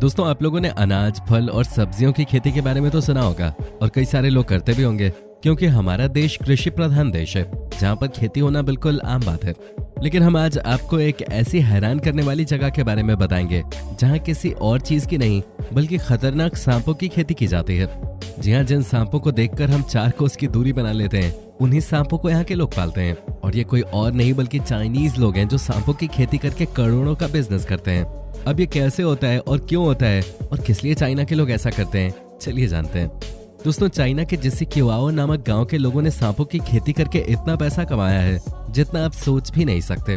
दोस्तों, आप लोगों ने अनाज, फल और सब्जियों की खेती के बारे में तो सुना होगा और कई सारे लोग करते भी होंगे, क्योंकि हमारा देश कृषि प्रधान देश है जहाँ पर खेती होना बिल्कुल आम बात है। लेकिन हम आज आपको एक ऐसी हैरान करने वाली जगह के बारे में बताएंगे जहाँ किसी और चीज की नहीं बल्कि खतरनाक सांपों की खेती की जाती है। जी हाँ, जिन सांपों को देखकर हम 4 कोस की दूरी बना लेते हैं, उन्हीं सांपों को यहाँ के लोग पालते हैं। और ये कोई और नहीं बल्कि चाइनीज लोग हैं जो सांपों की खेती करके करोड़ों का बिजनेस करते हैं। अब ये कैसे होता है और क्यों होता है और किस लिए चाइना के लोग ऐसा करते हैं, चलिए जानते हैं। दोस्तों, चाइना के जिसी क्युआओ नामक गांव के लोगों ने सांपों की खेती करके इतना पैसा कमाया है जितना आप सोच भी नहीं सकते।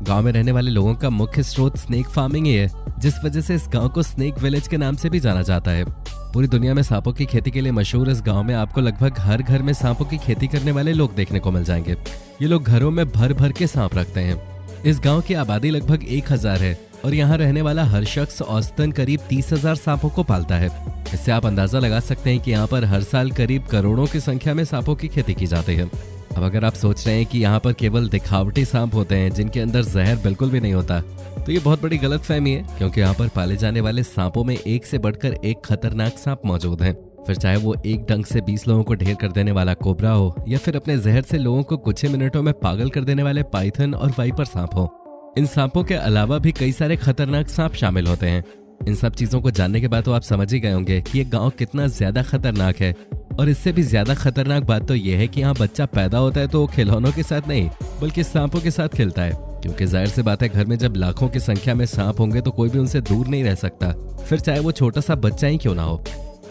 गांव में रहने वाले लोगों का मुख्य स्रोत स्नेक फार्मिंग ही है, जिस वजह से इस गांव को स्नेक विलेज के नाम से भी जाना जाता है। पूरी दुनिया में सांपों की खेती के लिए मशहूर इस गांव में आपको लगभग हर घर में सांपों की खेती करने वाले लोग देखने को मिल जाएंगे। ये लोग घरों में भर भर के सांप रखते हैं। इस गांव की आबादी लगभग 1000 है और यहाँ रहने वाला हर शख्स औसतन करीब 30,000 सांपों को पालता है। इससे आप अंदाजा लगा सकते हैं कि यहाँ पर हर साल करीब करोड़ों की संख्या में सांपों की खेती की जाती है। अब अगर आप सोच रहे हैं कि यहाँ पर केवल दिखावटी सांप होते हैं जिनके अंदर जहर बिल्कुल भी नहीं होता, तो ये बहुत बड़ी गलतफहमी है, क्योंकि यहाँ पर पाले जाने वाले सांपों में एक से बढ़कर एक खतरनाक सांप मौजूद है। फिर चाहे वो एक डंक से 20 लोगों को ढेर कर देने वाला कोबरा हो या फिर अपने जहर से लोगों को कुछ ही मिनटों में पागल कर देने वाले पाइथन और वाइपर सांप हो। इन सांपों के अलावा भी कई सारे खतरनाक सांप शामिल होते हैं। इन सब चीजों को जानने के बाद तो आप समझ ही गए होंगे कि ये गांव कितना ज्यादा खतरनाक है। और इससे भी ज्यादा खतरनाक बात तो यह है कि यहाँ बच्चा पैदा होता है तो वो खिलौनों के साथ नहीं बल्कि सांपों के साथ खेलता है, क्योंकि जाहिर सी बात है, घर में जब लाखों की संख्या में सांप होंगे तो कोई भी उनसे दूर नहीं रह सकता, फिर चाहे वो छोटा सा बच्चा ही क्यों ना हो।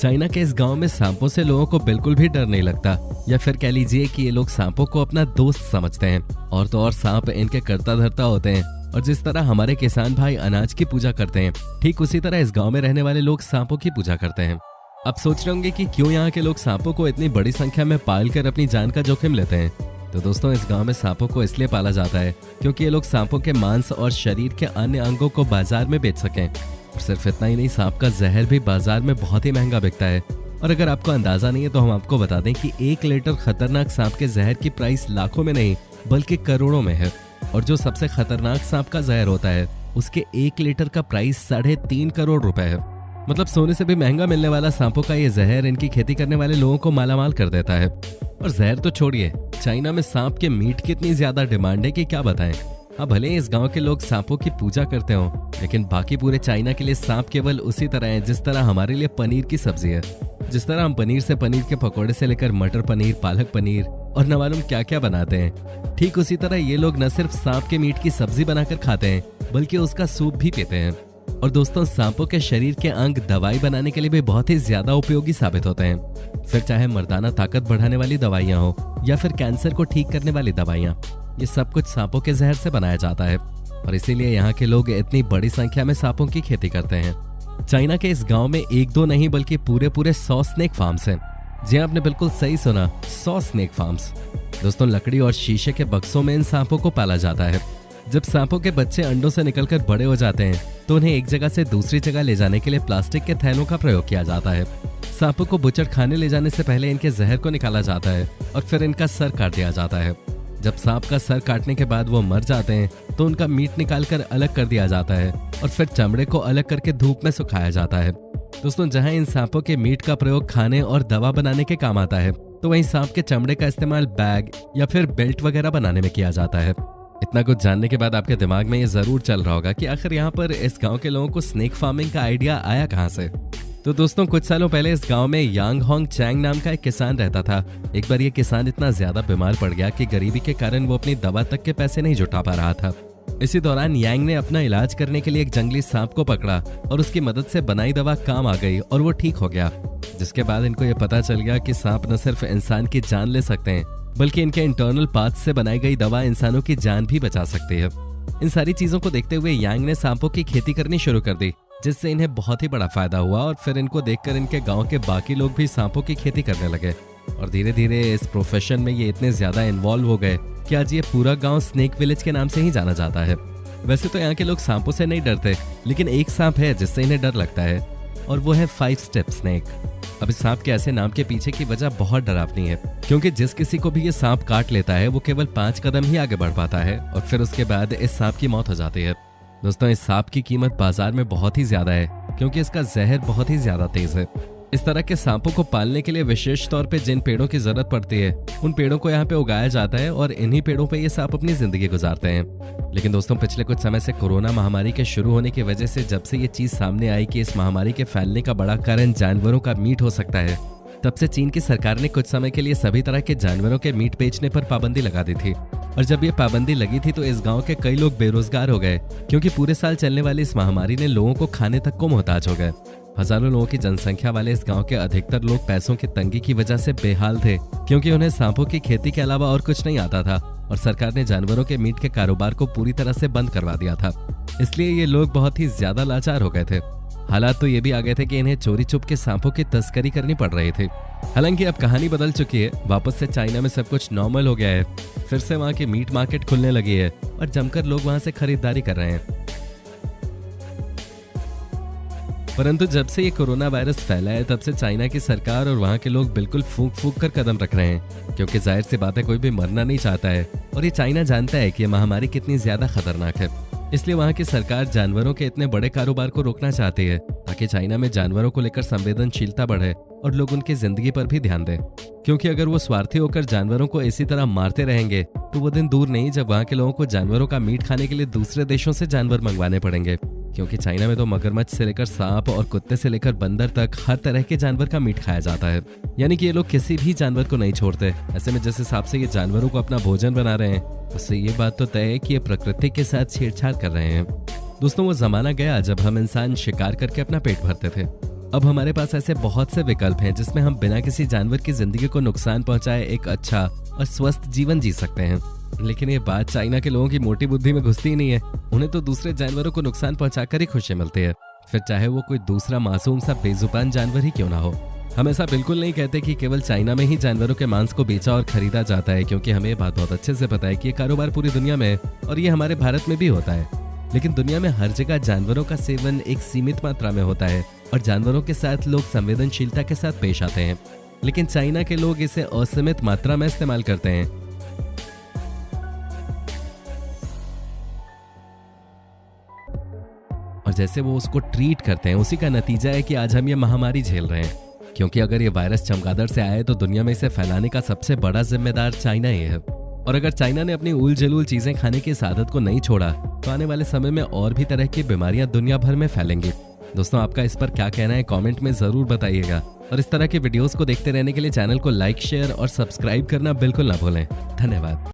चाइना के इस गांव में सांपों से लोगों को बिल्कुल भी डर नहीं लगता, या फिर कह लीजिए कि ये लोग सांपों को अपना दोस्त समझते हैं। और तो और सांप इनके करता धरता होते हैं, और जिस तरह हमारे किसान भाई अनाज की पूजा करते हैं, ठीक उसी तरह इस गांव में रहने वाले लोग सांपों की पूजा करते हैं। अब सोच रहे होंगे कि क्यों यहाँ के लोग सांपों को इतनी बड़ी संख्या में पाल कर अपनी जान का जोखिम लेते हैं। तो दोस्तों, इस गांव में सांपों को इसलिए पाला जाता है क्योंकि ये लोग सांपों के मांस और शरीर के अन्य अंगों को बाजार में बेच सकें। और सिर्फ इतना ही नहीं, सांप का जहर भी बाजार में बहुत ही महंगा बिकता है। और अगर आपको अंदाजा नहीं है तो हम आपको बता दें कि 1 लीटर खतरनाक सांप के जहर की प्राइस लाखों में नहीं बल्कि करोड़ों में है। और जो सबसे खतरनाक सांप का जहर होता है उसके 1 लीटर का प्राइस 3.5 करोड़ रुपए है। मतलब सोने से भी महंगा मिलने वाला सांपों का ये जहर इनकी खेती करने वाले लोगों को मालामाल कर देता है। और जहर तो छोड़िए, चाइना में सांप के मीट की इतनी ज्यादा डिमांड है कि क्या बताएं। हाँ, भले इस गांव के लोग सांपों की पूजा करते हो, लेकिन बाकी पूरे चाइना के लिए सांप केवल उसी तरह है जिस तरह हमारे लिए पनीर की सब्जी है। जिस तरह हम पनीर से पनीर के पकौड़े से लेकर मटर पनीर, पालक पनीर और न मालूम क्या क्या बनाते हैं, ठीक उसी तरह ये लोग न सिर्फ सांप के मीट की सब्जी बनाकर खाते हैं बल्कि उसका सूप भी पीते हैं। और दोस्तों, सांपों के शरीर के अंग दवाई बनाने के लिए भी बहुत ही ज्यादा उपयोगी साबित होते हैं। फिर चाहे मर्दाना ताकत बढ़ाने वाली दवाइयाँ हो या फिर कैंसर को ठीक करने वाली दवाइयाँ, ये सब कुछ सांपों के जहर से बनाया जाता है। और इसीलिए यहाँ के लोग इतनी बड़ी संख्या में सांपों की खेती करते हैं। चाइना के इस गांव में 1-2 नहीं बल्कि पूरे 100 स्नेक फार्म्स हैं। जी आपने बिल्कुल सही सुना, 100 स्नेक फार्म्स। दोस्तों, लकड़ी और शीशे के बक्सों में इन सांपों को पाला जाता है। जब सांपों के बच्चे अंडों से निकलकर बड़े हो जाते हैं तो उन्हें एक जगह से दूसरी जगह ले जाने के लिए प्लास्टिक के थैलों का प्रयोग किया जाता है। सांपों को बुचड़ खाने ले जाने से पहले इनके जहर को निकाला जाता है और फिर इनका सर काट दिया जाता है। जब सांप का सर काटने के बाद वो मर जाते हैं तो उनका मीट निकालकर अलग कर दिया जाता है और फिर चमड़े को अलग करके धूप में सुखाया जाता है। दोस्तों, जहां इन सांपों के मीट का प्रयोग खाने और दवा बनाने के काम आता है, तो वहीं सांप के चमड़े का इस्तेमाल बैग या फिर बेल्ट वगैरह बनाने में किया जाता है। इतना कुछ जानने के बाद आपके दिमाग में ये जरूर चल रहा होगा कि आखिर यहाँ पर इस गांव के लोगों को स्नेक फार्मिंग का आइडिया आया कहाँ से। तो दोस्तों, कुछ सालों पहले इस गांव में यांग होंग चैंग नाम का एक किसान रहता था। एक बार ये किसान इतना ज्यादा बीमार पड़ गया कि गरीबी के कारण वो अपनी दवा तक के पैसे नहीं जुटा पा रहा था। इसी दौरान यांग ने अपना इलाज करने के लिए एक जंगली सांप को पकड़ा और उसकी मदद से बनाई दवा काम आ गई और वो ठीक हो गया। जिसके बाद इनको ये पता चल गया कि सांप न सिर्फ इंसान की जान ले सकते हैं बल्कि इनके इंटरनल पार्ट्स से बनाई गई दवा इंसानों की जान भी बचा सकती है। इन सारी चीजों को देखते हुए यांग ने सांपों की खेती करनी शुरू कर दी, जिससे इन्हें बहुत ही बड़ा फायदा हुआ। और फिर इनको देखकर इनके गांव के बाकी लोग भी सांपों की खेती करने लगे और धीरे धीरे इस प्रोफेशन में ये इतने ज्यादा इन्वॉल्व हो गए कि आज ये पूरा गांव स्नेक विलेज के नाम से ही जाना जाता है। वैसे तो यहाँ के लोग सांपों से नहीं डरते, लेकिन एक सांप है जिससे इन्हें डर लगता है और वो है 5 स्टेप स्नेक। अब इस सांप के ऐसे नाम के पीछे की वजह बहुत डरावनी है, क्योंकि जिस किसी को भी ये सांप काट लेता है वो केवल 5 कदम ही आगे बढ़ पाता है और फिर उसके बाद इस सांप की मौत हो जाती है। दोस्तों, इस सांप की कीमत बाजार में बहुत ही ज्यादा है क्योंकि इसका जहर बहुत ही ज्यादा तेज है। इस तरह के सांपों को पालने के लिए विशेष तौर पे जिन पेड़ों की जरूरत पड़ती है उन पेड़ों को यहाँ पे उगाया जाता है और इन्हीं पेड़ों पे ये सांप अपनी जिंदगी गुजारते हैं। लेकिन दोस्तों, पिछले कुछ समय से कोरोना महामारी के शुरू होने की वजह से जब से ये चीज सामने आई कि इस महामारी के फैलने का बड़ा कारण जानवरों का मीट हो सकता है, तब से चीन की सरकार ने कुछ समय के लिए सभी तरह के जानवरों के मीट बेचने पर पाबंदी लगा दी थी। और जब ये पाबंदी लगी थी तो इस गांव के कई लोग बेरोजगार हो गए, क्योंकि पूरे साल चलने वाली इस महामारी ने लोगों को खाने तक को मोहताज हो गए। हजारों लोगों की जनसंख्या वाले इस गांव के अधिकतर लोग पैसों की तंगी की वजह से बेहाल थे, क्योंकि उन्हें सांपों की खेती के अलावा और कुछ नहीं आता था और सरकार ने जानवरों के मीट के कारोबार को पूरी तरह से बंद करवा दिया था। इसलिए ये लोग बहुत ही ज्यादा लाचार हो गए थे। हालात तो ये भी आ गए थे कि इन्हें चोरी छुप के सांपों की तस्करी करनी पड़ रही थी। हालांकि अब कहानी बदल चुकी है, वापस से चाइना में सब कुछ नॉर्मल हो गया है। फिर से वहाँ की मीट मार्केट खुलने लगी है और जमकर लोग वहाँ से खरीदारी कर रहे हैं। परंतु जब से ये कोरोना वायरस फैला है तब से चाइना की सरकार और वहाँ के लोग बिल्कुल फूंक फूंक कर कदम रख रहे हैं, क्योंकि जाहिर सी बात है कोई भी मरना नहीं चाहता है और ये चाइना जानता है कि ये महामारी कितनी ज्यादा खतरनाक है। इसलिए वहाँ की सरकार जानवरों के इतने बड़े कारोबार को रोकना चाहती है ताकि चाइना में जानवरों को लेकर संवेदनशीलता बढ़े और लोग उनकी जिंदगी पर भी ध्यान दें। क्योंकि अगर वो स्वार्थी होकर जानवरों को इसी तरह मारते रहेंगे तो वो दिन दूर नहीं जब वहाँ के लोगों को जानवरों का मीट खाने के लिए दूसरे देशों से जानवर मंगवाने पड़ेंगे। क्योंकि चाइना में तो मगरमच्छ से लेकर सांप और कुत्ते से लेकर बंदर तक हर तरह के जानवर का मीट खाया जाता है। यानी कि ये लोग किसी भी जानवर को नहीं छोड़ते। ऐसे में जिस हिसाब से ये जानवरों को अपना भोजन बना रहे हैं, उससे ये बात तो तय है कि ये प्रकृति के साथ छेड़छाड़ कर रहे हैं। दोस्तों, वो जमाना गया जब हम इंसान शिकार करके अपना पेट भरते थे। अब हमारे पास ऐसे बहुत से विकल्प हैं जिसमें हम बिना किसी जानवर की जिंदगी को नुकसान पहुंचाए एक अच्छा और स्वस्थ जीवन जी सकते हैं। लेकिन ये बात चाइना के लोगों की मोटी बुद्धि में घुसती ही नहीं है। उन्हें तो दूसरे जानवरों को नुकसान पहुंचाकर ही खुशी मिलती है, फिर चाहे वो कोई दूसरा मासूम सा बेजुबान जानवर ही क्यों ना हो। हम ऐसा बिल्कुल नहीं कहते कि केवल चाइना में ही जानवरों के मांस को बेचा और खरीदा जाता है, क्योंकि हमें ये बात बहुत अच्छे से पता है कि ये कारोबार पूरी दुनिया में है और ये हमारे भारत में भी होता है। लेकिन दुनिया में हर जगह जानवरों का सेवन एक सीमित मात्रा में होता है और जानवरों के साथ लोग संवेदनशीलता के साथ पेश आते हैं। लेकिन चाइना के लोग इसे असीमित मात्रा में इस्तेमाल करते हैं। और जैसे वो उसको ट्रीट करते हैं, उसी का नतीजा है कि आज हम ये महामारी झेल रहे हैं। क्योंकि अगर ये वायरस चमगादड़ से आए तो दुनिया में इसे फैलाने का सबसे बड़ा जिम्मेदार चाइना ही है। और अगर चाइना ने अपनी उल जलूल चीजें खाने की इस आदत को नहीं छोड़ा तो आने वाले समय में और भी तरह की बीमारियां दुनिया भर में फैलेंगी। दोस्तों, आपका इस पर क्या कहना है कमेंट में जरूर बताइएगा। और इस तरह के वीडियोस को देखते रहने के लिए चैनल को लाइक, शेयर और सब्सक्राइब करना बिल्कुल ना भूलें। धन्यवाद।